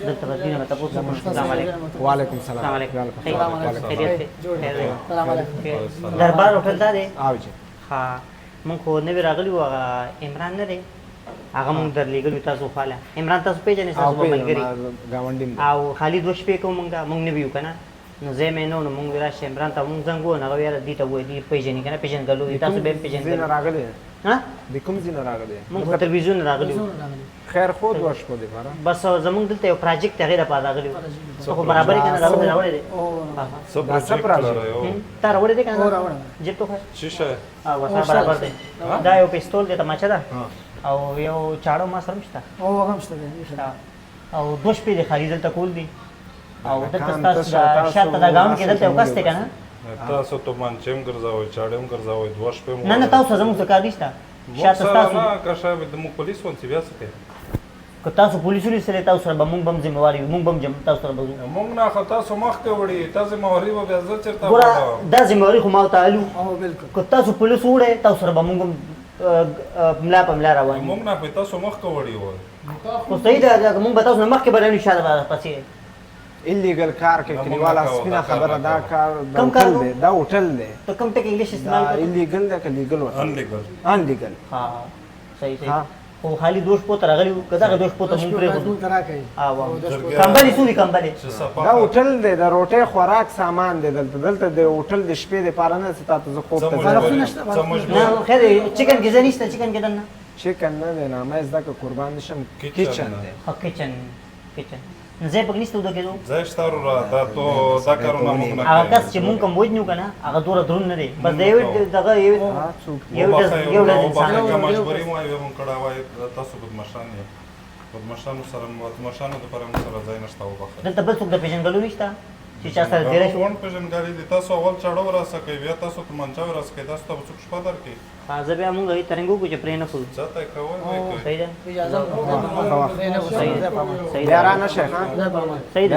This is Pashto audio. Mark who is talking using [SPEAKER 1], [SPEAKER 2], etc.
[SPEAKER 1] دلته بدینه مته پوښتنه کوم. السلام علیکم.
[SPEAKER 2] وعلیکم السلام.
[SPEAKER 1] السلام علیکم.
[SPEAKER 2] خیریت
[SPEAKER 1] دی؟ السلام علیکم. دربار هوټل دا دی؟
[SPEAKER 2] او جی
[SPEAKER 1] ها مونږ خو نوی راغلي وو، هغه عمران نه دی؟ هغه مونږ درلېږلي تاسو خواله. عمران تاسو پېژنئ؟ تاسو به ملګري او خالد 2 شپې کوو مونږ نوي یو که نه، نو زه یې نو مونږ راشه عمران ته مونږ زنګ ووهلو، هغه یاره دې ته ووایي دې پېژني که نه پېژندګلو دي، تاسو به یې پېژندګلو.
[SPEAKER 2] راغلی
[SPEAKER 1] ها
[SPEAKER 2] د کوم ځای نه راغلی؟
[SPEAKER 1] مونږ خو تلویزیون راغلي وو.
[SPEAKER 2] خیر خو 2 شپو دپاره
[SPEAKER 1] بس زمونږ دلته یو پراجیکټ هغې دپاره راغلي وو. ته خو برابر یې که نه راوړی دی؟
[SPEAKER 2] دا څه پراجیکټ
[SPEAKER 1] تا راوړی دی که نه؟ جیب ته خو
[SPEAKER 3] شیشه
[SPEAKER 1] او سره برابر دی. دا یو پیستول دی، تماچه ده او یو چاړه ما سره هم شته او 2 شپې د خالي دلته کول دي او دلته ستاسو شاته دا ګاونډ کې دلته یو کس دی که نه؟
[SPEAKER 3] تاسو تومانچې هم ګرځوئ، چاړې هم ګرځوئ، 2 شپې مو
[SPEAKER 1] نه تاسو زموږ څه کار نشته. شاته ستاسو
[SPEAKER 3] نه که شاید موږ پولیس ونڅې بیا څه کوي؟
[SPEAKER 1] که تاسو پولیس ونیسئ تاسو سره به موږ به هم ذمهوار یو، موږ به هم تاسو سره به ځو.
[SPEAKER 3] موږ نه خو تاسو مخکې وړي، تا ذمهواري به بیا زه چېرته
[SPEAKER 1] ګوره دا ذمهواري خو ما ورته الو، که تاسو پولیس وړئ تاسو سره به موږ هم ملا په ملا روان یو.
[SPEAKER 3] موږ نه خو تاسو مخکې وړي وای
[SPEAKER 1] خو صحیح ده که موږ به تاسو نه مخکې به رانیو شاته به پسې
[SPEAKER 2] ایلیګل کار کې کلیواله سپینه خبره دا کار دا هوټل دی، دا هوټل دی.
[SPEAKER 1] ته کوم ټکی انګلیش استعمال کوې؟
[SPEAKER 2] ایلیګل دی که لیګل ورته؟ انلیګل.
[SPEAKER 1] ها صحیح خو خالي 2 شپو ته راغلي وو، که دغه 2 شپو ته مونږ پرېښودو. کمبلې څو دي کمبلې؟
[SPEAKER 2] دا هوټل دی، د روټۍ خوراک سامان دی دلته د هوټل د شپې دپاره نه چې تا ته زه خوب ته
[SPEAKER 1] نه خیر دی. چکن کې ځای نشته؟ چکن کې دننه
[SPEAKER 2] چکن نه دی، نامه زده که قربان نشم. کچن دی.
[SPEAKER 1] ها کچن ځای پکې نشته وده کېدو؟
[SPEAKER 3] ځای شته وروره، دا کارونه موږ نه کوو.
[SPEAKER 1] هغه کس چې مونږ کوم وجنو که نه هغه دومره دروند نه دی، بس د یو دغه یو ډز انسان
[SPEAKER 3] مجبوري مو یې مونږ کړی وای، تاسو بدماشان یې، بدماشانو سره بدماشانو دپاره موږ سره ځای نشته. وبخښئ.
[SPEAKER 1] دلته بل څوک د پېژندګلو نشته چې چا سره تېری شو؟
[SPEAKER 3] ونه پېژندګاري دي. تاسو اول چاړه وراسه کوئ، بیا تاسو تومانچه وراسه کوئ، تاسو ته به څوک شپه درکړي؟
[SPEAKER 1] زه بیا مونږ هغې ترنګ وکړو چې پرې نه ښودو.
[SPEAKER 3] څه ته یې کوئ؟
[SPEAKER 1] صحیح ده
[SPEAKER 2] بیا را نه شئ.
[SPEAKER 1] صحیح ده.